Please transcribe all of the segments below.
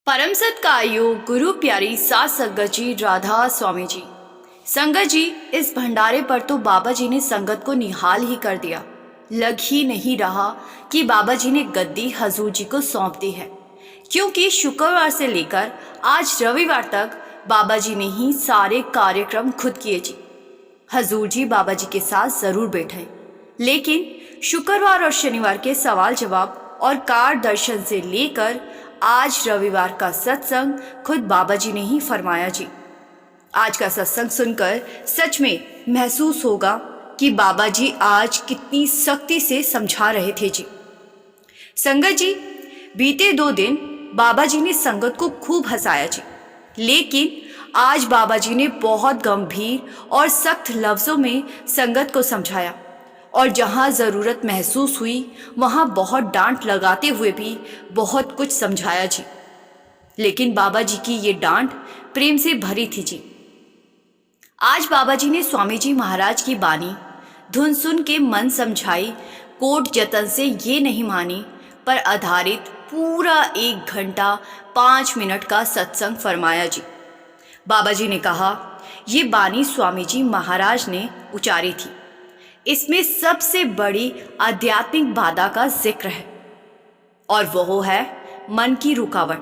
परम सत्कायो गुरु प्यारी सास संगत जी राधा स्वामी जी। संगत जी, इस भंडारे पर तो बाबा जी ने संगत को निहाल ही कर दिया। लग ही नहीं रहा कि बाबा जी ने गद्दी हजूर जी को सौंप दी है, क्योंकि शुक्रवार से लेकर आज रविवार तक बाबा जी ने ही सारे कार्यक्रम खुद किए जी। हजूर जी बाबा जी के साथ जरूर बैठे, लेकिन शुक्रवार और शनिवार के सवाल जवाब और कार दर्शन से लेकर आज रविवार का सत्संग खुद बाबा जी ने ही फरमाया जी। आज का सत्संग सुनकर सच में महसूस होगा कि बाबा जी आज कितनी सख्ती से समझा रहे थे जी। संगत जी, बीते 2 दिन बाबा जी ने संगत को खूब हंसाया जी, लेकिन आज बाबा जी ने बहुत गंभीर और सख्त लफ्जों में संगत को समझाया और जहां ज़रूरत महसूस हुई वहां बहुत डांट लगाते हुए भी बहुत कुछ समझाया जी। लेकिन बाबा जी की ये डांट प्रेम से भरी थी जी। आज बाबा जी ने स्वामी जी महाराज की बानी धुन सुन के मन समझाई, कोट जतन से ये नहीं मानी पर आधारित पूरा 1 घंटा 5 मिनट का सत्संग फरमाया जी। बाबा जी ने कहा, ये बानी स्वामी जी महाराज ने उचारी थी। इसमें सबसे बड़ी आध्यात्मिक बाधा का जिक्र है और वो है मन की रुकावट।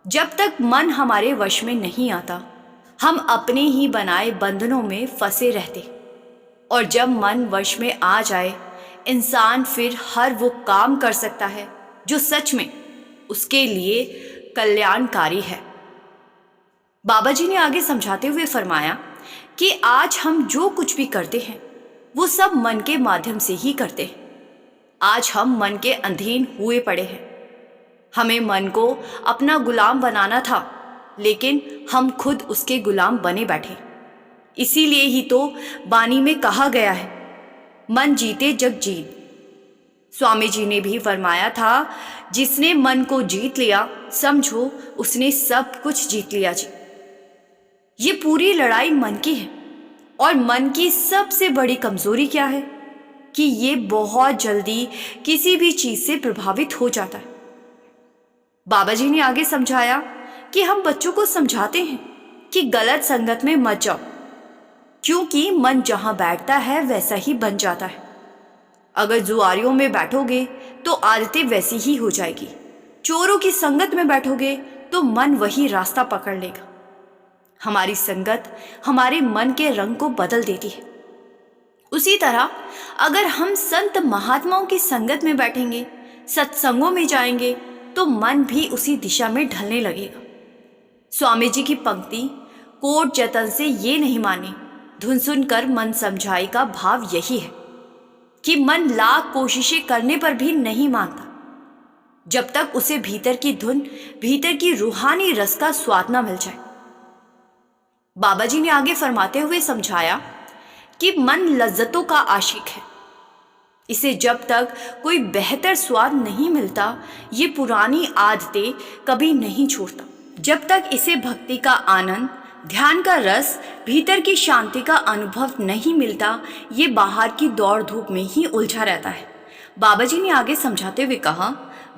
जब तक मन हमारे वश में नहीं आता, हम अपने ही बनाए बंधनों में फंसे रहते, और जब मन वश में आ जाए, इंसान फिर हर वो काम कर सकता है जो सच में उसके लिए कल्याणकारी है। बाबा जी ने आगे समझाते हुए फरमाया कि आज हम जो कुछ भी करते हैं वो सब मन के माध्यम से ही करते हैं। आज हम मन के अधीन हुए पड़े हैं। हमें मन को अपना गुलाम बनाना था, लेकिन हम खुद उसके गुलाम बने बैठे। इसीलिए ही तो बानी में कहा गया है, मन जीते जग जीत। स्वामी जी ने भी फरमाया था, जिसने मन को जीत लिया समझो उसने सब कुछ जीत लिया जी। ये पूरी लड़ाई मन की है, और मन की सबसे बड़ी कमजोरी क्या है कि ये बहुत जल्दी किसी भी चीज से प्रभावित हो जाता है। बाबा जी ने आगे समझाया कि हम बच्चों को समझाते हैं कि गलत संगत में मत जाओ, क्योंकि मन जहां बैठता है वैसा ही बन जाता है। अगर जुआरियों में बैठोगे तो आदतें वैसी ही हो जाएगी। चोरों की संगत में बैठोगे तो मन वही रास्ता पकड़ लेगा। हमारी संगत हमारे मन के रंग को बदल देती है। उसी तरह अगर हम संत महात्माओं की संगत में बैठेंगे, सत्संगों में जाएंगे, तो मन भी उसी दिशा में ढलने लगेगा। स्वामी जी की पंक्ति कोट जतन से ये नहीं मानी, धुन सुनकर मन समझाई का भाव यही है कि मन लाख कोशिशें करने पर भी नहीं मानता, जब तक उसे भीतर की धुन, भीतर की रूहानी रस का स्वाद न मिल जाए। बाबा जी ने आगे फरमाते हुए समझाया कि मन लज्जतों का आशिक है। इसे जब तक कोई बेहतर स्वाद नहीं मिलता, ये पुरानी आदतें कभी नहीं छोड़ता। जब तक इसे भक्ति का आनंद, ध्यान का रस, भीतर की शांति का अनुभव नहीं मिलता, ये बाहर की दौड़ धूप में ही उलझा रहता है। बाबा जी ने आगे समझाते हुए कहा,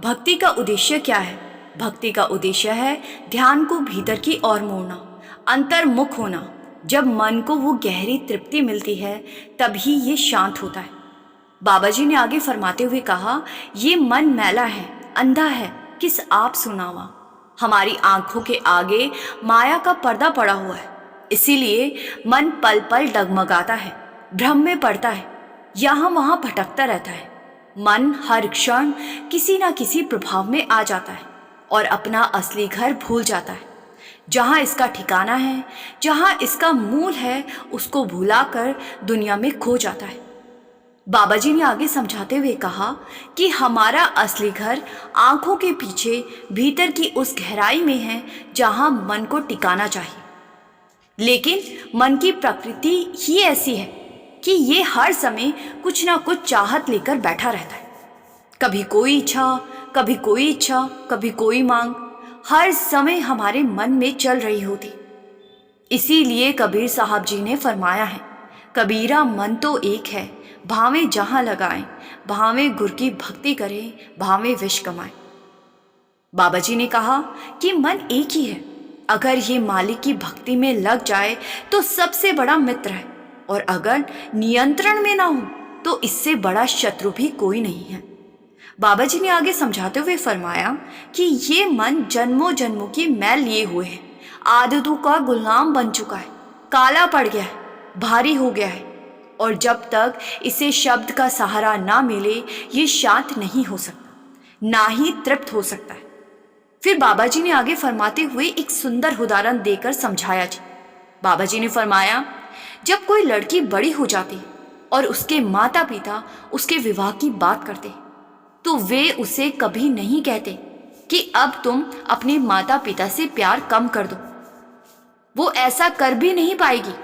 भक्ति का उद्देश्य क्या है? भक्ति का उद्देश्य है ध्यान को भीतर की ओर मोड़ना, अंतर्मुख होना। जब मन को वो गहरी तृप्ति मिलती है तभी ये शांत होता है। बाबा जी ने आगे फरमाते हुए कहा, ये मन मैला है, अंधा है, किस आप सुनावा। हमारी आंखों के आगे माया का पर्दा पड़ा हुआ है, इसीलिए मन पल पल डगमगाता है, भ्रम में पड़ता है, यहाँ वहाँ भटकता रहता है। मन हर क्षण किसी न किसी प्रभाव में आ जाता है और अपना असली घर भूल जाता है। जहाँ इसका ठिकाना है, जहाँ इसका मूल है, उसको भुलाकर दुनिया में खो जाता है। बाबा जी ने आगे समझाते हुए कहा कि हमारा असली घर आंखों के पीछे भीतर की उस गहराई में है जहाँ मन को टिकाना चाहिए। लेकिन मन की प्रकृति ही ऐसी है कि ये हर समय कुछ ना कुछ चाहत लेकर बैठा रहता है। कभी कोई इच्छा, कभी कोई इच्छा, कभी कोई मांग हर समय हमारे मन में चल रही होती। इसीलिए कबीर साहब जी ने फरमाया है, कबीरा मन तो एक है, भावें जहां लगाएं, भावें गुर की भक्ति करें, भावें विष कमाएं। बाबा जी ने कहा कि मन एक ही है। अगर ये मालिक की भक्ति में लग जाए तो सबसे बड़ा मित्र है, और अगर नियंत्रण में ना हो तो इससे बड़ा शत्रु भी कोई नहीं है। बाबा जी ने आगे समझाते हुए फरमाया कि ये मन जन्मों जन्मों की मैल लिए हुए है, आदतों का गुलाम बन चुका है, काला पड़ गया है, भारी हो गया है, और जब तक इसे शब्द का सहारा ना मिले ये शांत नहीं हो सकता, ना ही तृप्त हो सकता है। फिर बाबा जी ने आगे फरमाते हुए एक सुंदर उदाहरण देकर समझाया जी। बाबा जी ने फरमाया, जब कोई लड़की बड़ी हो जाती है और उसके माता पिता उसके विवाह की बात करते हैं तो वे उसे कभी नहीं कहते कि अब तुम अपने माता पिता से प्यार कम कर दो। वो ऐसा कर भी नहीं पाएगी,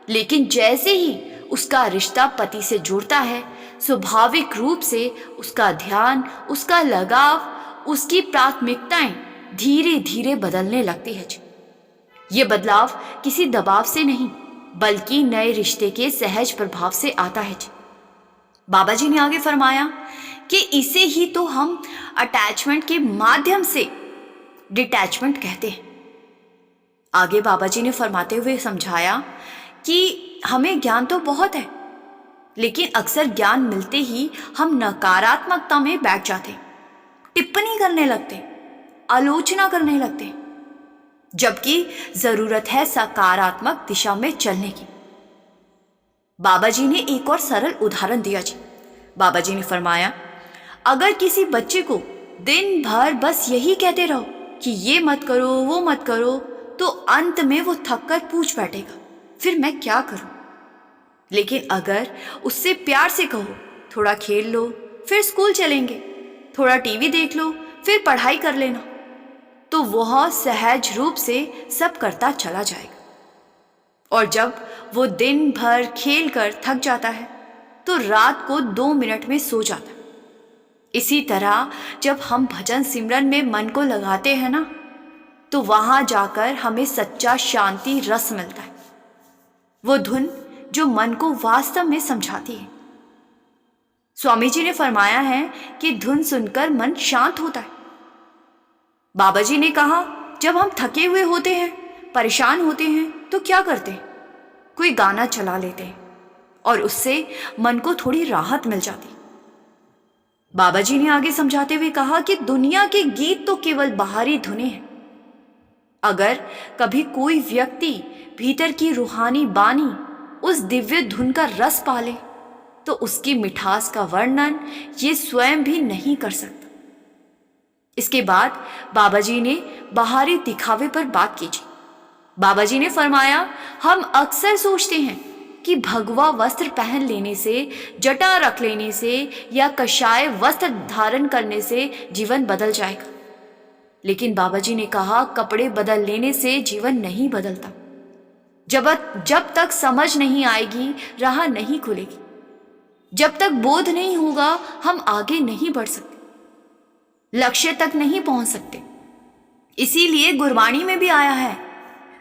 लेकिन जैसे ही उसका रिश्ता पति से जुड़ता है, स्वाभाविक रूप से उसका ध्यान, उसका लगाव, उसकी प्राथमिकताएं धीरे धीरे बदलने लगती है। ये बदलाव किसी दबाव से नहीं बल्कि नए रिश्ते के सहज प्रभाव से आता है। बाबा जी ने आगे फरमाया कि इसे ही तो हम अटैचमेंट के माध्यम से डिटैचमेंट कहते हैं। आगे बाबा जी ने फरमाते हुए समझाया कि हमें ज्ञान तो बहुत है, लेकिन अक्सर ज्ञान मिलते ही हम नकारात्मकता में बैठ जाते, टिप्पणी करने लगते, आलोचना करने लगते, जबकि जरूरत है सकारात्मक दिशा में चलने की। बाबा जी ने एक और सरल उदाहरण दिया जी। बाबा जी ने फरमाया, अगर किसी बच्चे को दिन भर बस यही कहते रहो कि ये मत करो वो मत करो, तो अंत में वो थक कर पूछ बैठेगा, फिर मैं क्या करूं। लेकिन अगर उससे प्यार से कहो, थोड़ा खेल लो फिर स्कूल चलेंगे, थोड़ा टीवी देख लो फिर पढ़ाई कर लेना, तो वह सहज रूप से सब करता चला जाएगा। और जब वो दिन भर खेल कर थक जाता है तो रात को 2 मिनट में सो जाता है। इसी तरह जब हम भजन सिमरन में मन को लगाते हैं ना, तो वहां जाकर हमें सच्चा शांति रस मिलता है, वो धुन जो मन को वास्तव में समझाती है। स्वामी जी ने फरमाया है कि धुन सुनकर मन शांत होता है। बाबा जी ने कहा, जब हम थके हुए होते हैं, परेशान होते हैं, तो क्या करते हैं? कोई गाना चला लेते हैं और उससे मन को थोड़ी राहत मिल जाती। बाबा जी ने आगे समझाते हुए कहा कि दुनिया के गीत तो केवल बाहरी धुनें हैं। अगर कभी कोई व्यक्ति भीतर की रूहानी बानी उस दिव्य धुन का रस पाले तो उसकी मिठास का वर्णन ये स्वयं भी नहीं कर सकता। इसके बाद बाबा जी ने बाहरी दिखावे पर बात की। बाबा जी ने फरमाया, हम अक्सर सोचते हैं कि भगवा वस्त्र पहन लेने से, जटा रख लेने से या कषाय वस्त्र धारण करने से जीवन बदल जाएगा। लेकिन बाबा जी ने कहा, कपड़े बदल लेने से जीवन नहीं बदलता। जब तक समझ नहीं आएगी राह नहीं खुलेगी, जब तक बोध नहीं होगा हम आगे नहीं बढ़ सकते, लक्ष्य तक नहीं पहुंच सकते। इसीलिए गुरबाणी में भी आया है,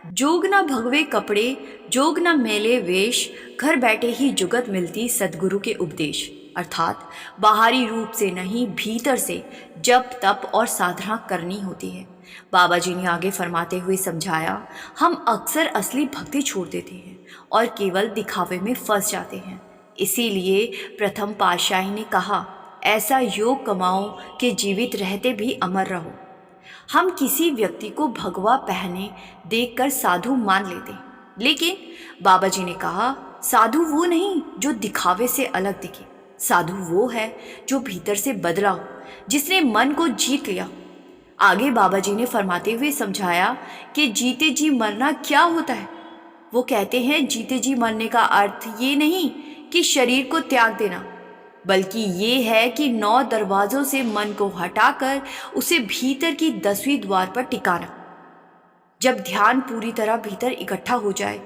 जोग न भगवे कपड़े, जोग न मेले वेश, घर बैठे ही जुगत मिलती सद्गुरु के उपदेश। अर्थात बाहरी रूप से नहीं, भीतर से जप तप और साधना करनी होती है। बाबा जी ने आगे फरमाते हुए समझाया, हम अक्सर असली भक्ति छोड़ देते हैं और केवल दिखावे में फंस जाते हैं। इसीलिए प्रथम पातशाही ने कहा, ऐसा योग कमाओ कि जीवित रहते भी अमर रहो। हम किसी व्यक्ति को भगवा पहने देखकर साधु मान लेते हैं, लेकिन बाबा जी ने कहा, साधु वो नहीं जो दिखावे से अलग दिखे, साधु वो है जो भीतर से बदला हो, जिसने मन को जीत लिया। आगे बाबा जी ने फरमाते हुए समझाया कि जीते जी मरना क्या होता है। वो कहते हैं, जीते जी मरने का अर्थ ये नहीं कि शरीर को त्याग देना, बल्कि ये है कि 9 दरवाजों से मन को हटाकर उसे भीतर की 10वीं द्वार पर टिकाना। जब ध्यान पूरी तरह भीतर इकट्ठा हो जाए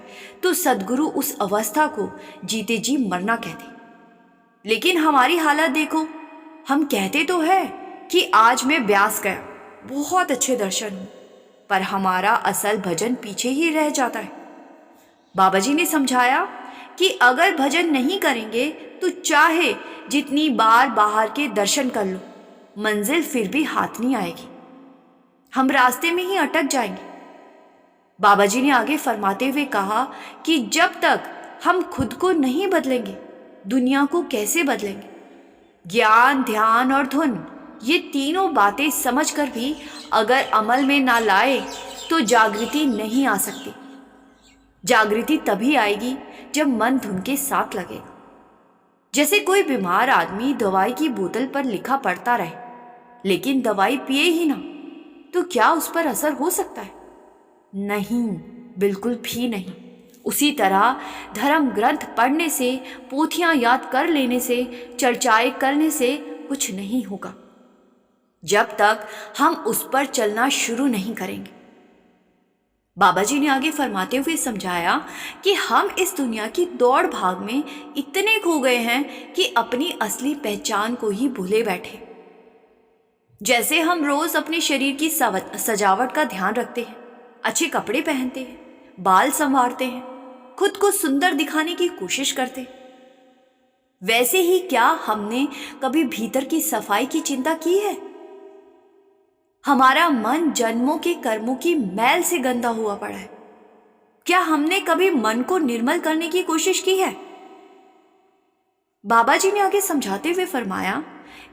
तो सद्गुरु उस अवस्था को जीते जी मरना कहते। लेकिन हमारी हालत देखो, हम कहते तो है कि आज मैं ब्यास गया, बहुत अच्छे दर्शन हुए, पर हमारा असल भजन पीछे ही रह जाता है। बाबा जी ने समझाया कि अगर भजन नहीं करेंगे तो चाहे जितनी बार बाहर के दर्शन कर लो, मंजिल फिर भी हाथ नहीं आएगी। हम रास्ते में ही अटक जाएंगे। बाबा जी ने आगे फरमाते हुए कहा कि जब तक हम खुद को नहीं बदलेंगे, दुनिया को कैसे बदलेंगे। ज्ञान, ध्यान और धुन, ये तीनों बातें समझकर भी अगर अमल में ना लाए तो जागृति नहीं आ सकती। जागृति तभी आएगी जब मन धुन के साथ लगेगा। जैसे कोई बीमार आदमी दवाई की बोतल पर लिखा पढ़ता रहे, लेकिन दवाई पिए ही ना, तो क्या उस पर असर हो सकता है? नहीं, बिल्कुल भी नहीं। उसी तरह धर्म ग्रंथ पढ़ने से, पोथियां याद कर लेने से, चर्चाएं करने से कुछ नहीं होगा जब तक हम उस पर चलना शुरू नहीं करेंगे। बाबा जी ने आगे फरमाते हुए समझाया कि हम इस दुनिया की दौड़ भाग में इतने खो गए हैं कि अपनी असली पहचान को ही भूले बैठे। जैसे हम रोज अपने शरीर की सजावट का ध्यान रखते हैं, अच्छे कपड़े पहनते हैं, बाल संवारते हैं, खुद को सुंदर दिखाने की कोशिश करते हैं, वैसे ही क्या हमने कभी भीतर की सफाई की चिंता की है? हमारा मन जन्मों के कर्मों की मैल से गंदा हुआ पड़ा है। क्या हमने कभी मन को निर्मल करने की कोशिश की है? बाबा जी ने आगे समझाते हुए फरमाया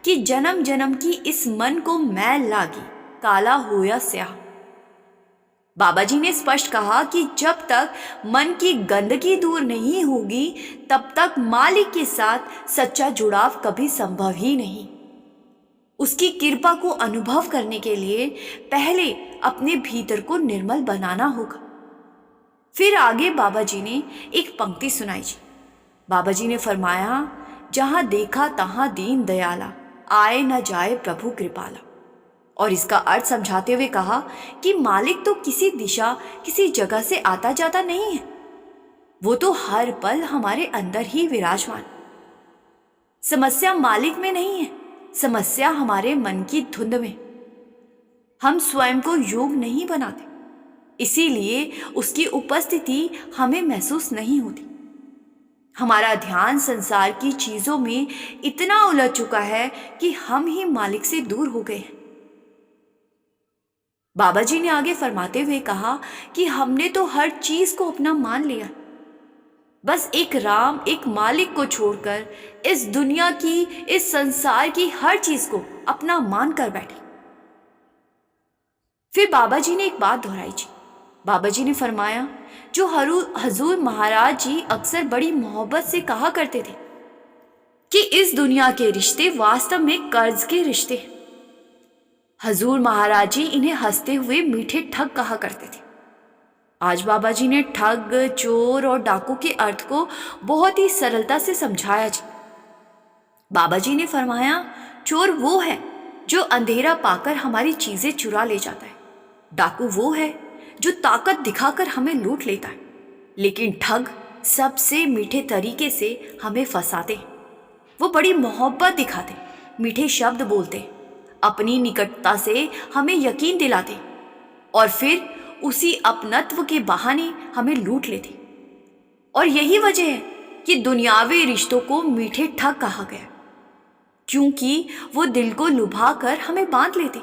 कि जन्म जन्म की इस मन को मैल लागी, काला हो या स्याह। बाबा जी ने स्पष्ट कहा कि जब तक मन की गंदगी दूर नहीं होगी, तब तक मालिक के साथ सच्चा जुड़ाव कभी संभव ही नहीं। उसकी कृपा को अनुभव करने के लिए पहले अपने भीतर को निर्मल बनाना होगा। फिर आगे बाबा जी ने एक पंक्ति सुनाई जी। बाबा जी ने फरमाया, जहां देखा तहां दीन दयाला, आए न जाए प्रभु कृपाला। और इसका अर्थ समझाते हुए कहा कि मालिक तो किसी दिशा, किसी जगह से आता जाता नहीं है, वो तो हर पल हमारे अंदर ही विराजमान। समस्या मालिक में नहीं है, समस्या हमारे मन की धुंध में। हम स्वयं को योग्य नहीं बनाते, इसीलिए उसकी उपस्थिति हमें महसूस नहीं होती। हमारा ध्यान संसार की चीजों में इतना उलझ चुका है कि हम ही मालिक से दूर हो गए हैं। बाबा जी ने आगे फरमाते हुए कहा कि हमने तो हर चीज को अपना मान लिया, बस एक राम, एक मालिक को छोड़कर इस दुनिया की, इस संसार की हर चीज को अपना मान कर बैठे। फिर बाबा जी ने एक बात दोहराई जी। बाबा जी ने फरमाया, जो हजूर महाराज जी अक्सर बड़ी मोहब्बत से कहा करते थे कि इस दुनिया के रिश्ते वास्तव में कर्ज के रिश्ते हैं। हजूर महाराज जी इन्हें हंसते हुए मीठे ठग कहा करते थे। आज बाबा जी ने ठग, चोर और डाकू के अर्थ को बहुत ही सरलता से समझाया जी। बाबा जी ने फरमाया, चोर वो है जो अंधेरा पाकर हमारी चीजें चुरा ले जाता है, डाकू वो है जो ताकत दिखाकर हमें लूट लेता है, लेकिन ठग सबसे मीठे तरीके से हमें फंसाते हैं। वो बड़ी मोहब्बत दिखाते, मीठे शब्द बोलते, अपनी निकटता से हमें यकीन दिलाते और फिर उसी अपनत्व के बहाने हमें लूट लेते। और यही वजह है कि दुनियावी रिश्तों को मीठे ठग कहा गया, क्योंकि वो दिल को लुभा कर हमें बांध लेते।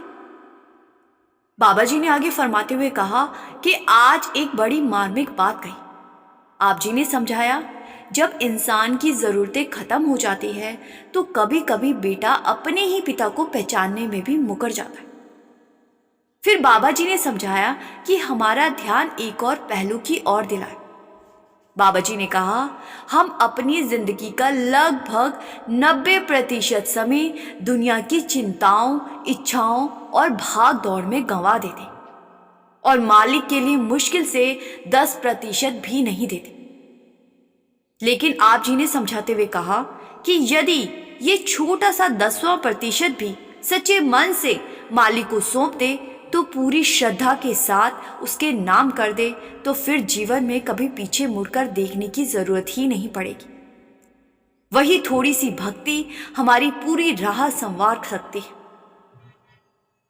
बाबा जी ने आगे फरमाते हुए कहा कि आज एक बड़ी मार्मिक बात कही। आप जी ने समझाया, जब इंसान की ज़रूरतें ख़त्म हो जाती है तो कभी कभी बेटा अपने ही पिता को पहचानने में भी मुकर जाता है। फिर बाबा जी ने समझाया कि हमारा ध्यान एक और पहलू की ओर दिलाए। बाबा जी ने कहा, हम अपनी जिंदगी का लगभग 90% समय दुनिया की चिंताओं, इच्छाओं और भाग दौड़ में गंवा देते और मालिक के लिए मुश्किल से 10% भी नहीं देते। लेकिन आप जी ने समझाते हुए कहा कि यदि ये छोटा सा 10वां% भी सच्चे मन से मालिक को सौंप दे, तो पूरी श्रद्धा के साथ उसके नाम कर दे, तो फिर जीवन में कभी पीछे मुड़कर देखने की जरूरत ही नहीं पड़ेगी। वही थोड़ी सी भक्ति हमारी पूरी राह संवार सकती है।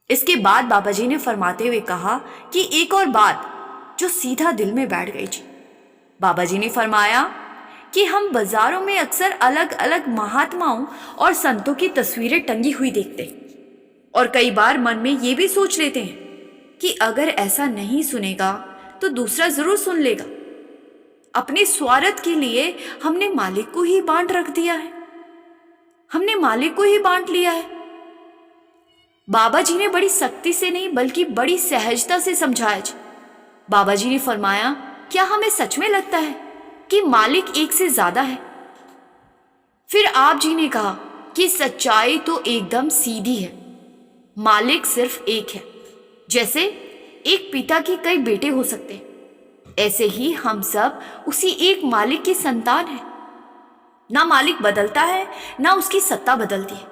इसके बाद बाबा जी ने फरमाते हुए कहा कि एक और बात जो सीधा दिल में बैठ गई जी। बाबा जी ने फरमाया कि हम बाजारों में अक्सर अलग अलग महात्माओं और संतों की तस्वीरें टंगी हुई देखते हैं और कई बार मन में ये भी सोच लेते हैं कि अगर ऐसा नहीं सुनेगा तो दूसरा जरूर सुन लेगा। अपने स्वार्थ के लिए हमने मालिक को ही बांट रख दिया है, हमने मालिक को ही बांट लिया है। बाबा जी ने बड़ी सख्ती से नहीं बल्कि बड़ी सहजता से समझाया जी। बाबा जी ने फरमाया, क्या हमें सच में लगता है कि मालिक एक से ज्यादा है? फिर आप जी ने कहा कि सच्चाई तो एकदम सीधी है, मालिक सिर्फ एक है। जैसे एक पिता के कई बेटे हो सकते हैं, ऐसे ही हम सब उसी एक मालिक की संतान हैं। ना मालिक बदलता है ना उसकी सत्ता बदलती है,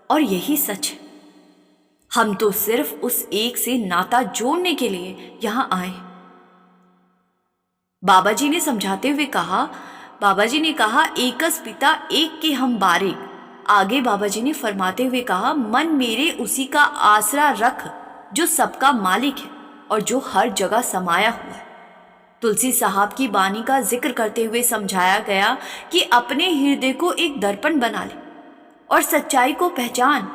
और यही सच है। हम तो सिर्फ उस एक से नाता जोड़ने के लिए यहां आए। बाबा जी ने समझाते हुए कहा, बाबा जी ने कहा, एकस पिता एक के हम बारे। आगे बाबा जी ने फरमाते हुए कहा, मन मेरे उसी का आसरा रख जो सबका मालिक है और जो हर जगह समाया हुआ है। तुलसी साहब की बानी का जिक्र करते हुए समझाया गया कि अपने हृदय को एक दर्पण बना ले और सच्चाई को पहचान।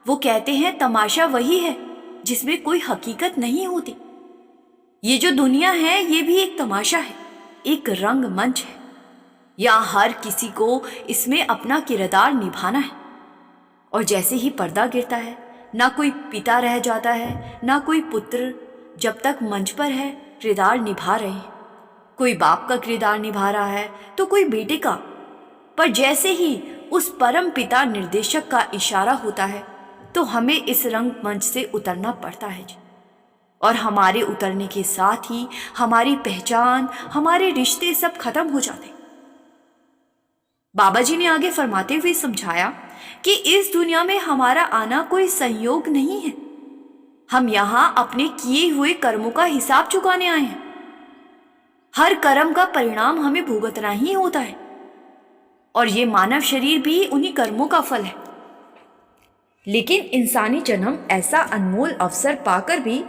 वो कहते हैं तमाशा वही है जिसमें कोई हकीकत नहीं होती। ये जो दुनिया है ये भी एक तमाशा है, एक रंग मंच है। यहाँ हर किसी को इसमें अपना किरदार निभाना है, और जैसे ही पर्दा गिरता है ना कोई पिता रह जाता है ना कोई पुत्र। जब तक मंच पर है किरदार निभा रहे हैं, कोई बाप का किरदार निभा रहा है तो कोई बेटे का। पर जैसे ही उस परम पिता निर्देशक का इशारा होता है तो हमें इस रंग मंच से उतरना पड़ता है जी। और हमारे उतरने के साथ ही हमारी पहचान, हमारे रिश्ते सब खत्म हो जाते। बाबा जी ने आगे फरमाते हुए समझाया कि इस दुनिया में हमारा आना कोई संयोग नहीं है। हम यहां अपने किए हुए कर्मों का हिसाब चुकाने आए हैं। हर कर्म का परिणाम हमें भुगतना ही होता है, और ये मानव शरीर भी उन्हीं कर्मों का फल है। लेकिन इंसानी जन्म ऐसा अनमोल अवसर पाकर भी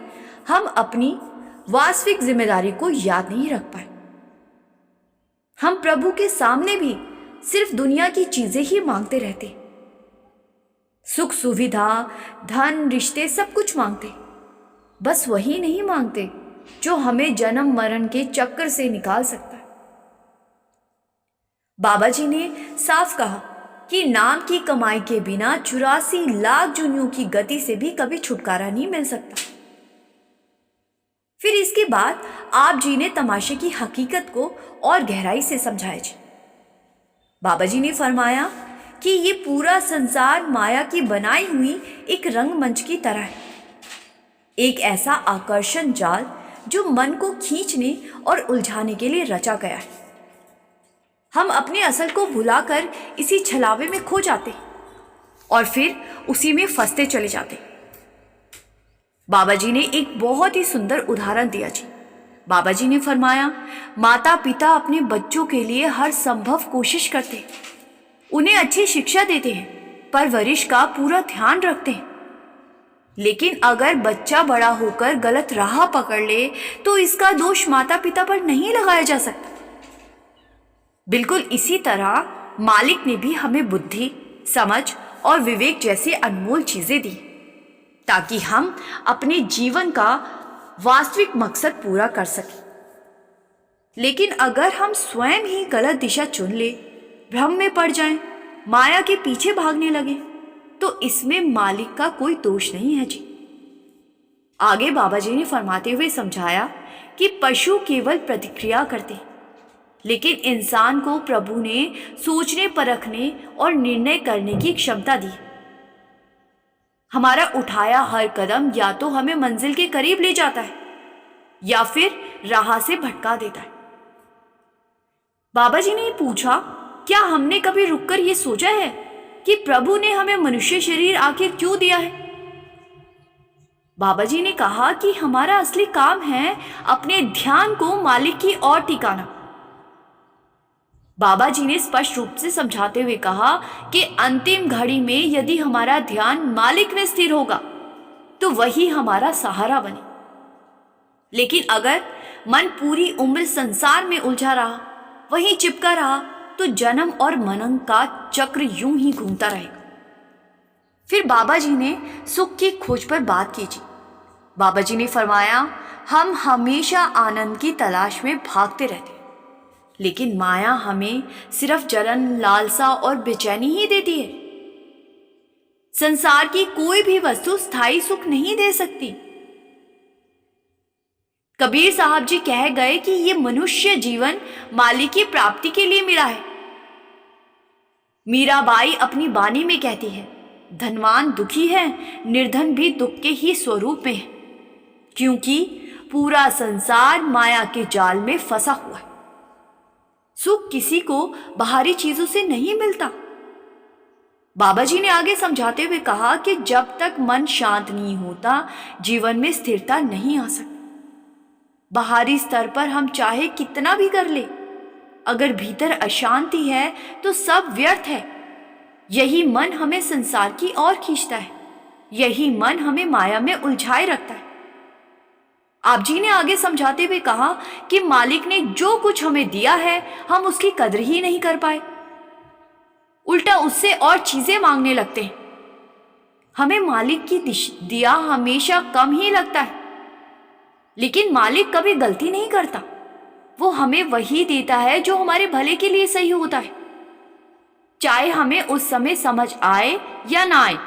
हम अपनी वास्तविक जिम्मेदारी को याद नहीं रख पाए। हम प्रभु के सामने भी सिर्फ दुनिया की चीजें ही मांगते रहते, सुख सुविधा, धन, रिश्ते, सब कुछ मांगते। बस वही नहीं मांगते जो हमें जन्म मरण के चक्कर से निकाल सकता है। बाबा जी ने साफ कहा कि नाम की कमाई के बिना 84 लाख जूनियों की गति से भी कभी छुटकारा नहीं मिल सकता। फिर इसके बाद आप जी ने तमाशे की हकीकत को और गहराई से समझाया जी। बाबा जी ने फरमाया कि ये पूरा संसार माया की बनाई हुई एक रंगमंच की तरह है, एक ऐसा आकर्षण जाल जो मन को खींचने और उलझाने के लिए रचा गया है। हम अपने असल को भुलाकर इसी छलावे में खो जाते और फिर उसी में फंसते चले जाते। बाबा जी ने एक बहुत ही सुंदर उदाहरण दिया जी। बाबा जी ने फरमाया, माता पिता अपने बच्चों के लिए हर संभव कोशिश करते हैं, उन्हें अच्छी शिक्षा देते हैं, परवरिश का पूरा ध्यान रखते हैं। लेकिन अगर बच्चा बड़ा होकर गलत राह पकड़ ले तो इसका दोष माता पिता पर नहीं लगाया जा सकता। बिल्कुल इसी तरह मालिक ने भी हमें बुद्धि, समझ और विवेक जैसी अनमोल चीजें दी ताकि हम अपने जीवन का वास्तविक मकसद पूरा कर सकें। लेकिन अगर हम स्वयं ही गलत दिशा चुन ले, भ्रम में पड़ जाएं, माया के पीछे भागने लगे, तो इसमें मालिक का कोई दोष नहीं है जी। आगे बाबा जी ने फरमाते हुए समझाया कि पशु केवल प्रतिक्रिया करते हैं, लेकिन इंसान को प्रभु ने सोचने, परखने और निर्णय करने की क्षमता दी। हमारा उठाया हर कदम या तो हमें मंजिल के करीब ले जाता है या फिर राह से भटका देता है। बाबा जी ने पूछा, क्या हमने कभी रुककर यह सोचा है कि प्रभु ने हमें मनुष्य शरीर आखिर क्यों दिया है? बाबा जी ने कहा कि हमारा असली काम है अपने ध्यान को मालिक की ओर टिकाना। बाबा जी ने स्पष्ट रूप से समझाते हुए कहा कि अंतिम घड़ी में यदि हमारा ध्यान मालिक में स्थिर होगा तो वही हमारा सहारा बने। लेकिन अगर मन पूरी उम्र संसार में उलझा रहा, वहीं चिपका रहा, तो जन्म और मनन का चक्र यूं ही घूमता रहेगा। फिर बाबा जी ने सुख की खोज पर बात की जी। बाबा जी ने फरमाया, हम हमेशा आनंद की तलाश में भागते रहते हैं, लेकिन माया हमें सिर्फ जलन, लालसा और बेचैनी ही देती है। संसार की कोई भी वस्तु स्थायी सुख नहीं दे सकती। कबीर साहब जी कह गए कि ये मनुष्य जीवन मालिक की प्राप्ति के लिए मिला है। मीराबाई अपनी बानी में कहती है, धनवान दुखी है, निर्धन भी दुख के ही स्वरूप में है, क्योंकि पूरा संसार माया के जाल में फंसा हुआ है। सुख किसी को बाहरी चीजों से नहीं मिलता। बाबा जी ने आगे समझाते हुए कहा कि जब तक मन शांत नहीं होता, जीवन में स्थिरता नहीं आ सकती। बाहरी स्तर पर हम चाहे कितना भी कर ले, अगर भीतर अशांति है तो सब व्यर्थ है। यही मन हमें संसार की ओर खींचता है, यही मन हमें माया में उलझाए रखता है। आप जी ने आगे समझाते हुए कहा कि मालिक ने जो कुछ हमें दिया है, हम उसकी कदर ही नहीं कर पाए, उल्टा उससे और चीजें मांगने लगते हैं। हमें मालिक की दिया हमेशा कम ही लगता है, लेकिन मालिक कभी गलती नहीं करता। वो हमें वही देता है जो हमारे भले के लिए सही होता है, चाहे हमें उस समय समझ आए या ना आए।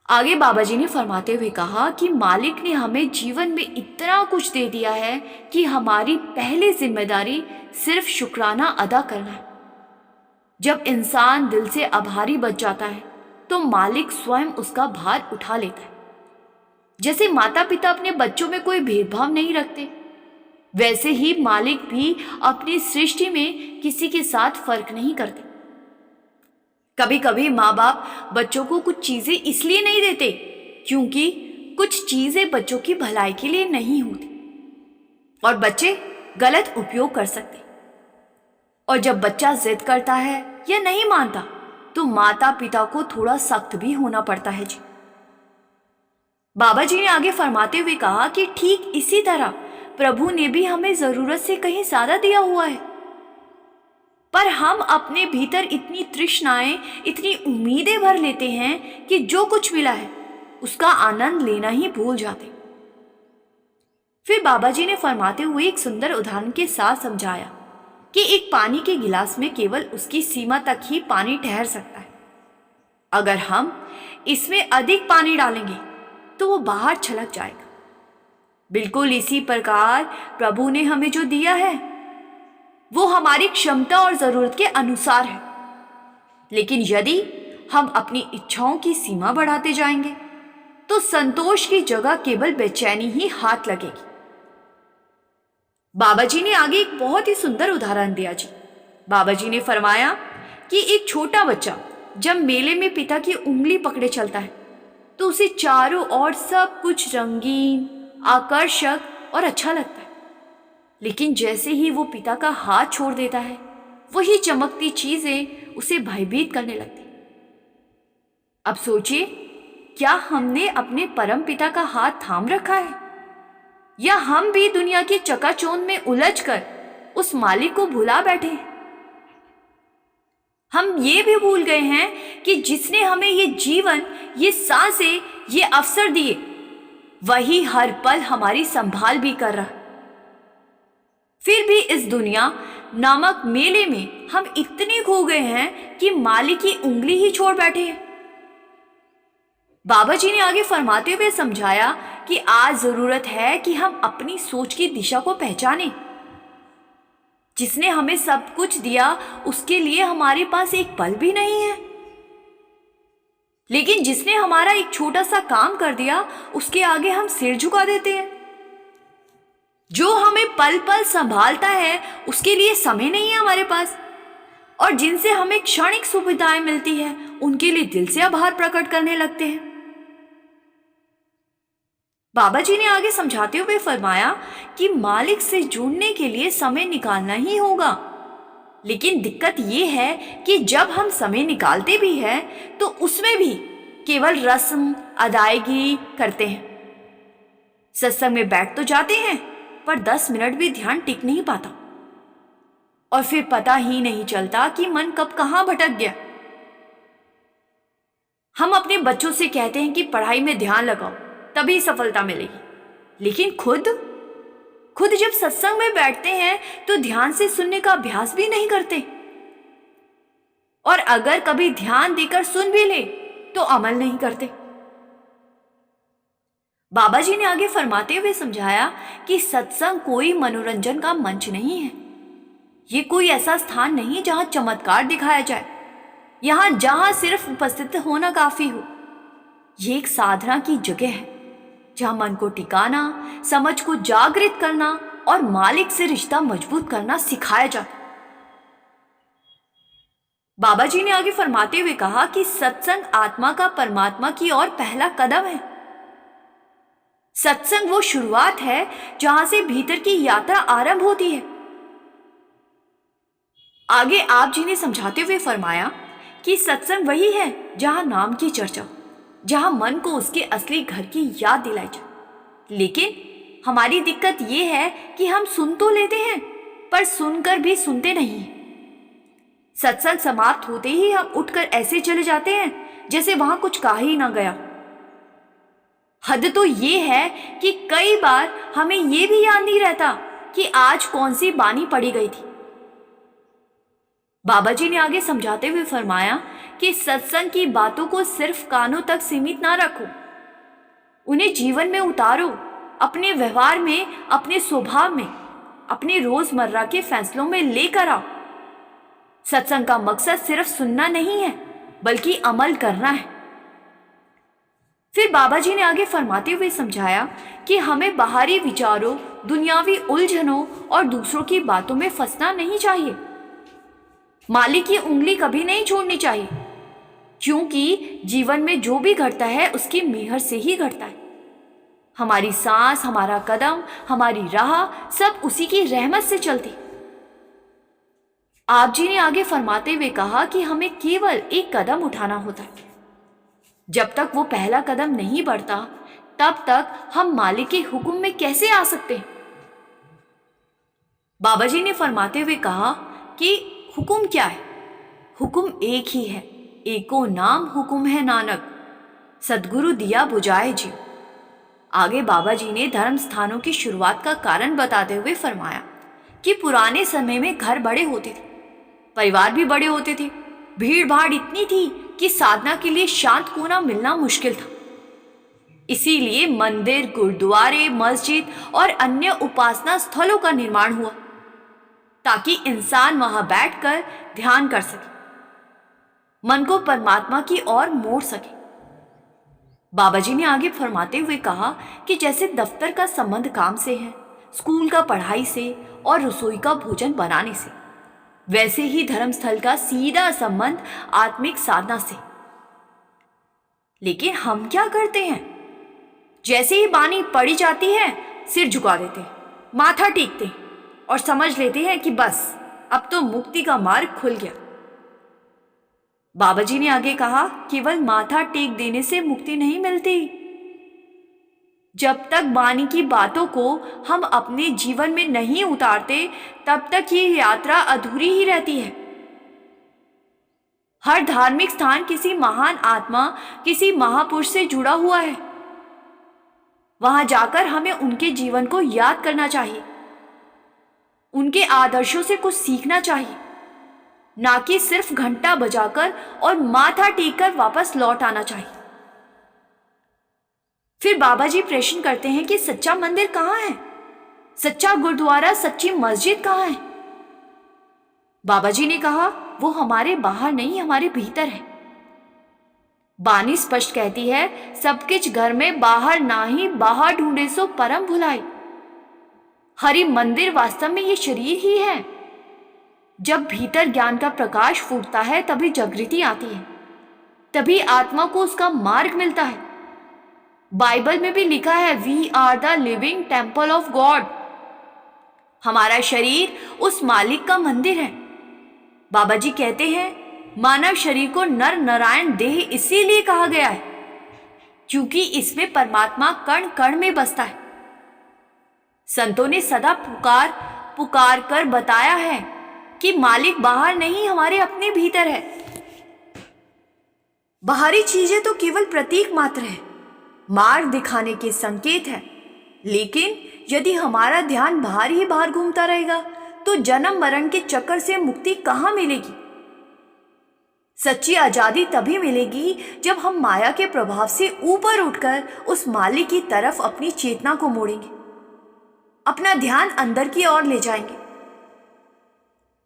आगे बाबा जी ने फरमाते हुए कहा कि मालिक ने हमें जीवन में इतना कुछ दे दिया है कि हमारी पहली जिम्मेदारी सिर्फ शुक्राना अदा करना है। जब इंसान दिल से आभारी बच जाता है तो मालिक स्वयं उसका भार उठा लेता है। जैसे माता पिता अपने बच्चों में कोई भेदभाव नहीं रखते, वैसे ही मालिक भी अपनी सृष्टि में किसी के साथ फर्क नहीं करते। कभी कभी माँ बाप बच्चों को कुछ चीजें इसलिए नहीं देते क्योंकि कुछ चीजें बच्चों की भलाई के लिए नहीं होती और बच्चे गलत उपयोग कर सकते। और जब बच्चा जिद करता है या नहीं मानता तो माता पिता को थोड़ा सख्त भी होना पड़ता है जी। बाबा जी ने आगे फरमाते हुए कहा कि ठीक इसी तरह प्रभु ने भी हमें जरूरत से कहीं ज्यादा दिया हुआ है, पर हम अपने भीतर इतनी तृष्णाएं, इतनी उम्मीदें भर लेते हैं कि जो कुछ मिला है उसका आनंद लेना ही भूल जाते। फिर बाबा जी ने फरमाते हुए एक सुंदर उदाहरण के साथ समझाया कि एक पानी के गिलास में केवल उसकी सीमा तक ही पानी ठहर सकता है। अगर हम इसमें अधिक पानी डालेंगे तो वो बाहर छलक जाएगा। बिल्कुल इसी प्रकार प्रभु ने हमें जो दिया है वो हमारी क्षमता और जरूरत के अनुसार है, लेकिन यदि हम अपनी इच्छाओं की सीमा बढ़ाते जाएंगे तो संतोष की जगह केवल बेचैनी ही हाथ लगेगी। बाबा जी ने आगे एक बहुत ही सुंदर उदाहरण दिया जी। बाबा जी ने फरमाया कि एक छोटा बच्चा जब मेले में पिता की उंगली पकड़े चलता है तो उसे चारों ओर सब कुछ रंगीन, आकर्षक और अच्छा लगता है, लेकिन जैसे ही वो पिता का हाथ छोड़ देता है, वही चमकती चीजें उसे भयभीत करने लगती। अब सोचिए, क्या हमने अपने परम पिता का हाथ थाम रखा है या हम भी दुनिया की चकाचौंध में उलझकर उस मालिक को भुला बैठे हैं? हम ये भी भूल गए हैं कि जिसने हमें ये जीवन, ये सांसें, ये अवसर दिए, वही हर पल हमारी संभाल भी कर रहा। फिर भी इस दुनिया नामक मेले में हम इतने खो गए हैं कि मालिक की उंगली ही छोड़ बैठे हैं। बाबा जी ने आगे फरमाते हुए समझाया कि आज जरूरत है कि हम अपनी सोच की दिशा को पहचानें। जिसने हमें सब कुछ दिया उसके लिए हमारे पास एक पल भी नहीं है, लेकिन जिसने हमारा एक छोटा सा काम कर दिया उसके आगे हम सिर झुका देते हैं। जो हमें पल पल संभालता है उसके लिए समय नहीं है हमारे पास, और जिनसे हमें क्षणिक सुविधाएं मिलती है उनके लिए दिल से आभार प्रकट करने लगते हैं। बाबा जी ने आगे समझाते हुए फरमाया कि मालिक से जुड़ने के लिए समय निकालना ही होगा, लेकिन दिक्कत यह है कि जब हम समय निकालते भी हैं तो उसमें भी केवल रस्म अदायगी करते हैं। सत्संग में बैठ तो जाते हैं पर 10 मिनट भी ध्यान टिक नहीं पाता और फिर पता ही नहीं चलता कि मन कब कहां भटक गया। हम अपने बच्चों से कहते हैं कि पढ़ाई में ध्यान लगाओ, तभी सफलता मिलेगी। लेकिन खुद जब सत्संग में बैठते हैं तो ध्यान से सुनने का अभ्यास भी नहीं करते, और अगर कभी ध्यान देकर सुन भी ले तो अमल नहीं करते। बाबा जी ने आगे फरमाते हुए समझाया कि सत्संग कोई मनोरंजन का मंच नहीं है। ये कोई ऐसा स्थान नहीं जहां चमत्कार दिखाया जाए, जहां सिर्फ उपस्थित होना काफी हो। ये एक साधना की जगह है जहां मन को टिकाना, समझ को जागृत करना और मालिक से रिश्ता मजबूत करना सिखाया जाता है। बाबा जी ने आगे फरमाते हुए कहा कि सत्संग आत्मा का परमात्मा की ओर पहला कदम है। सत्संग वो शुरुआत है जहां से भीतर की यात्रा आरंभ होती है। आगे आप जी ने समझाते हुए फरमाया कि सत्संग वही है जहां नाम की चर्चा, जहां मन को उसके असली घर की याद दिलाई जाए। लेकिन हमारी दिक्कत यह है कि हम सुन तो लेते हैं पर सुनकर भी सुनते नहीं हैं। सत्संग समाप्त होते ही हम उठकर ऐसे चले जाते हैं जैसे वहां कुछ कहा ही ना गया। हद तो ये है कि कई बार हमें यह भी याद नहीं रहता कि आज कौन सी बानी पढ़ी गई थी। बाबा जी ने आगे समझाते हुए फरमाया कि सत्संग की बातों को सिर्फ कानों तक सीमित ना रखो, उन्हें जीवन में उतारो, अपने व्यवहार में, अपने स्वभाव में, अपने रोजमर्रा के फैसलों में लेकर आओ। सत्संग का मकसद सिर्फ सुनना नहीं है बल्कि अमल करना है। फिर बाबा जी ने आगे फरमाते हुए समझाया कि हमें बाहरी विचारों, दुनियावी उलझनों और दूसरों की बातों में फंसना नहीं चाहिए। मालिक की उंगली कभी नहीं छोड़नी चाहिए, क्योंकि जीवन में जो भी घटता है उसकी मेहर से ही घटता है। हमारी सांस, हमारा कदम, हमारी राह सब उसी की रहमत से चलती। आप जी ने आगे फरमाते हुए कहा कि हमें केवल एक कदम उठाना होता है। जब तक वो पहला कदम नहीं बढ़ता तब तक हम मालिक के हुक्म में कैसे आ सकते हैं। बाबा जी ने फरमाते हुए कहा कि हुक्म क्या है? हुक्म एक ही है, एको नाम हुक्म है नानक, सदगुरु दिया बुझाए जीव। आगे बाबा जी ने धर्म स्थानों की शुरुआत का कारण बताते हुए फरमाया कि पुराने समय में घर बड़े होते थे, परिवार भी बड़े होते थे, भीड़ भाड़ इतनी थी कि साधना के लिए शांत कोना मिलना मुश्किल था। इसीलिए मंदिर, गुरुद्वारे, मस्जिद और अन्य उपासना स्थलों का निर्माण हुआ ताकि इंसान वहां बैठकर ध्यान कर सके, मन को परमात्मा की ओर मोड़ सके। बाबा जी ने आगे फरमाते हुए कहा कि जैसे दफ्तर का संबंध काम से है, स्कूल का पढ़ाई से और रसोई का भोजन बनाने से, वैसे ही धर्मस्थल का सीधा संबंध आत्मिक साधना से। लेकिन हम क्या करते हैं? जैसे ही बानी पड़ी जाती है सिर झुका देते हैं, माथा टेकते हैं और समझ लेते हैं कि बस अब तो मुक्ति का मार्ग खुल गया। बाबा जी ने आगे कहा केवल माथा टेक देने से मुक्ति नहीं मिलती। जब तक बानी की बातों को हम अपने जीवन में नहीं उतारते तब तक ये यात्रा अधूरी ही रहती है। हर धार्मिक स्थान किसी महान आत्मा, किसी महापुरुष से जुड़ा हुआ है। वहां जाकर हमें उनके जीवन को याद करना चाहिए, उनके आदर्शों से कुछ सीखना चाहिए, ना कि सिर्फ घंटा बजाकर और माथा टेककर वापस लौट आना चाहिए। फिर बाबा जी प्रश्न करते हैं कि सच्चा मंदिर कहाँ है? सच्चा गुरुद्वारा, सच्ची मस्जिद कहाँ है? बाबा जी ने कहा वो हमारे बाहर नहीं, हमारे भीतर है। बानी स्पष्ट कहती है सब किछ घर में बाहर नाही, बाहर ढूंढे सो परम भुलाई। हरि मंदिर वास्तव में ये शरीर ही है। जब भीतर ज्ञान का प्रकाश फूटता है तभी जागृति आती है, तभी आत्मा को उसका मार्ग मिलता है। बाइबल में भी लिखा है we are the living temple of God. हमारा शरीर उस मालिक का मंदिर है। बाबा जी कहते हैं मानव शरीर को नर नारायण देह इसीलिए कहा गया है क्योंकि इसमें परमात्मा कण कण में बसता है। संतों ने सदा पुकार पुकार कर बताया है कि मालिक बाहर नहीं, हमारे अपने भीतर है। बाहरी चीजें तो केवल प्रतीक मात्र है, मार्ग दिखाने के संकेत है। लेकिन यदि हमारा ध्यान बाहर ही बाहर घूमता रहेगा तो जन्म मरण के चक्कर से मुक्ति कहाँ मिलेगी? सच्ची आजादी तभी मिलेगी जब हम माया के प्रभाव से ऊपर उठकर उस मालिक की तरफ अपनी चेतना को मोड़ेंगे, अपना ध्यान अंदर की ओर ले जाएंगे।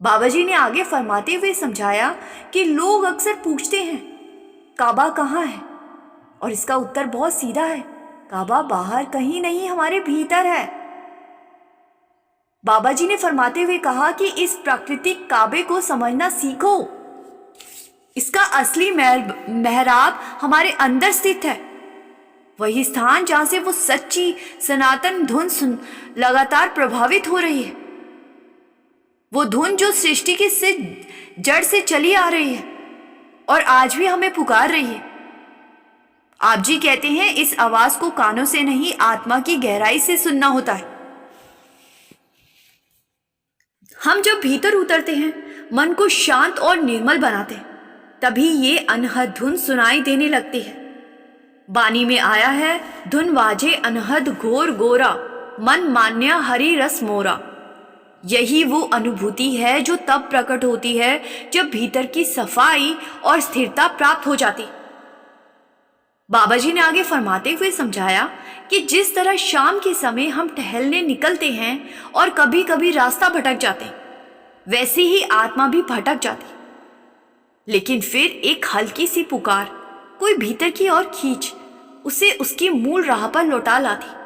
बाबा जी ने आगे फरमाते हुए समझाया कि लोग अक्सर पूछते हैं काबा कहाँ है, और इसका उत्तर बहुत सीधा है, काबा बाहर कहीं नहीं, हमारे भीतर है। बाबा जी ने फरमाते हुए कहा कि इस प्राकृतिक काबे को समझना सीखो। इसका असली मेहराब हमारे अंदर स्थित है, वही स्थान जहां से वो सच्ची सनातन धुन लगातार प्रभावित हो रही है, वो धुन जो सृष्टि के से जड़ से चली आ रही है और आज भी हमें पुकार रही है। आप जी कहते हैं इस आवाज को कानों से नहीं, आत्मा की गहराई से सुनना होता है। हम जब भीतर उतरते हैं, मन को शांत और निर्मल बनाते हैं, तभी ये अनहद धुन सुनाई देने लगती है। बानी में आया है, धुन वाजे अनहद घोर गोरा, मन मान्या हरि रस मोरा। यही वो अनुभूति है जो तब प्रकट होती है जब भीतर की सफाई और स्थिरता प्राप्त हो जाती। बाबा जी ने आगे फरमाते हुए समझाया कि जिस तरह शाम के समय हम टहलने निकलते हैं और कभी कभी रास्ता भटक जाते हैं, वैसे ही आत्मा भी भटक जाती, लेकिन फिर एक हल्की सी पुकार, कोई भीतर की ओर खींच, उसे उसकी मूल राह पर लौटा लाती।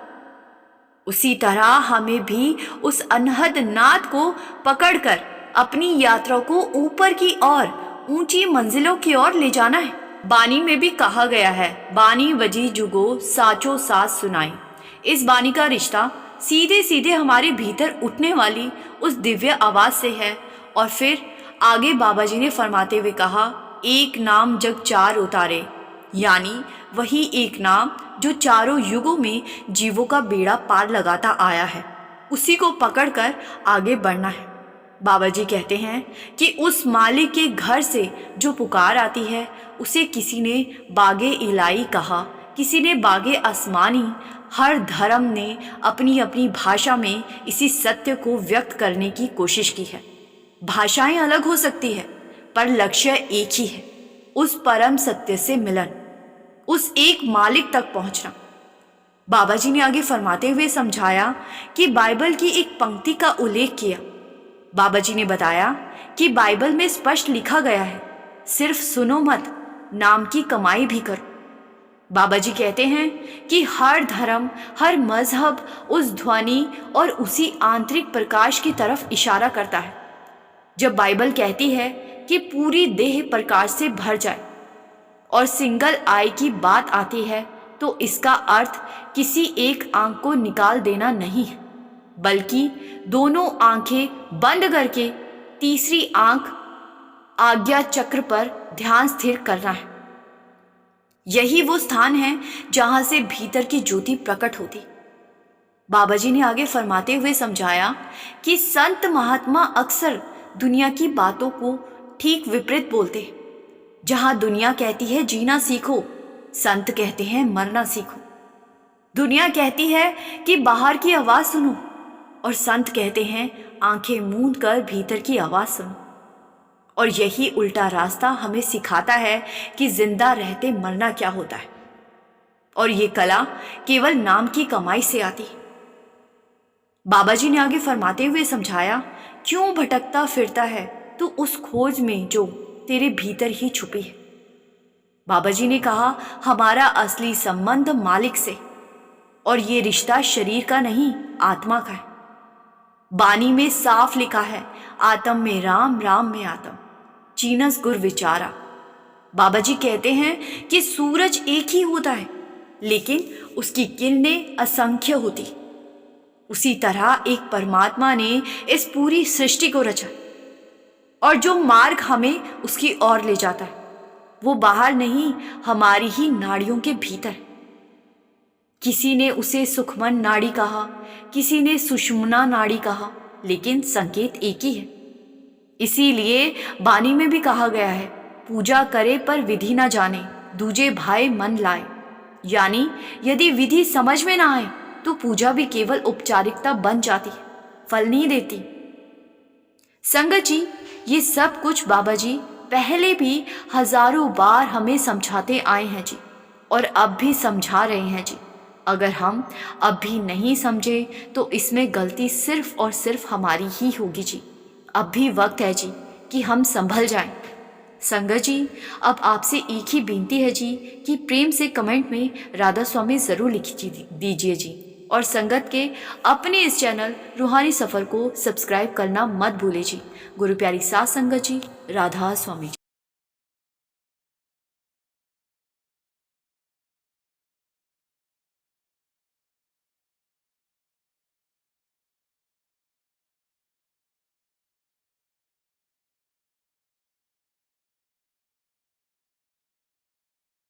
उसी तरह हमें भी उस अनहद नाद को पकड़कर अपनी यात्रा को ऊपर की ओर, ऊंची मंजिलों की ओर ले जाना है। बानी में भी कहा गया है, बानी वजी जुगो साचो सास सुनाई। इस बानी का रिश्ता सीधे सीधे हमारे भीतर उठने वाली उस दिव्य आवाज से है। और फिर आगे बाबा जी ने फरमाते हुए कहा, एक नाम जग चार उतारे, यानी वही एक नाम जो चारों युगों में जीवों का बेड़ा पार लगाता आया है, उसी को पकड़कर आगे बढ़ना है। बाबा जी कहते हैं कि उस मालिक के घर से जो पुकार आती है, उसे किसी ने बागे इलाई कहा, किसी ने बागे आसमानी। हर धर्म ने अपनी अपनी भाषा में इसी सत्य को व्यक्त करने की कोशिश की है। भाषाएं अलग हो सकती है, पर लक्ष्य एक ही है, उस परम सत्य से मिलन, उस एक मालिक तक पहुंचना। बाबा जी ने आगे फरमाते हुए समझाया कि बाइबल की एक पंक्ति का उल्लेख किया। बाबा जी ने बताया कि बाइबल में स्पष्ट लिखा गया है, सिर्फ सुनो मत, नाम की कमाई भी करो। बाबा जी कहते हैं कि हर धर्म, हर मजहब उस ध्वनि और उसी आंतरिक प्रकाश की तरफ इशारा करता है। जब बाइबल कहती है कि पूरी देह प्रकाश से भर जाए और सिंगल आई की बात आती है, तो इसका अर्थ किसी एक आंख को निकाल देना नहीं है, बल्कि दोनों आंखें बंद करके तीसरी आंख आज्ञा चक्र पर ध्यान स्थिर करना है। यही वो स्थान है जहां से भीतर की ज्योति प्रकट होती। बाबा जी ने आगे फरमाते हुए समझाया कि संत महात्मा अक्सर दुनिया की बातों को ठीक विपरीत बोलते हैं। जहां दुनिया कहती है जीना सीखो, संत कहते हैं मरना सीखो। दुनिया कहती है कि बाहर की आवाज सुनो, और संत कहते हैं आंखें मूंद कर भीतर की आवाज सुनो। और यही उल्टा रास्ता हमें सिखाता है कि जिंदा रहते मरना क्या होता है, और ये कला केवल नाम की कमाई से आती है। बाबा जी ने आगे फरमाते हुए समझाया, क्यों भटकता फिरता है तो उस खोज में जो तेरे भीतर ही छुपी है। बाबा जी ने कहा, हमारा असली संबंध मालिक से, और ये रिश्ता शरीर का नहीं, आत्मा का है। बानी में साफ लिखा है, आत्म में राम, राम में आत्म, चीनस गुर विचारा। बाबा जी कहते हैं कि सूरज एक ही होता है, लेकिन उसकी किरणें असंख्य होती। उसी तरह एक परमात्मा ने इस पूरी सृष्टि को रचा, और जो मार्ग हमें उसकी ओर ले जाता है, वो बाहर नहीं, हमारी ही नाड़ियों के भीतर है। किसी ने उसे सुखमन नाड़ी कहा, किसी ने सुषुम्ना नाड़ी कहा, लेकिन संकेत एक ही है। इसीलिए बानी में भी कहा गया है, पूजा करे पर विधि ना जाने, दूजे भाई मन लाए। यानी यदि विधि समझ में ना आए तो पूजा भी केवल औपचारिकता बन जाती है, फल नहीं देती। संगत जी, ये सब कुछ बाबा जी पहले भी हजारों बार हमें समझाते आए हैं जी, और अब भी समझा रहे हैं जी। अगर हम अब भी नहीं समझे तो इसमें गलती सिर्फ और सिर्फ हमारी ही होगी जी। अब भी वक्त है जी कि हम संभल जाएं। संगत जी, अब आपसे एक ही बेनती है जी कि प्रेम से कमेंट में राधा स्वामी ज़रूर लिख दीजिए जी, और संगत के अपने इस चैनल रूहानी सफ़र को सब्सक्राइब करना मत भूलिए जी। गुरु प्यारी साथ संगत जी, राधा स्वामी जी।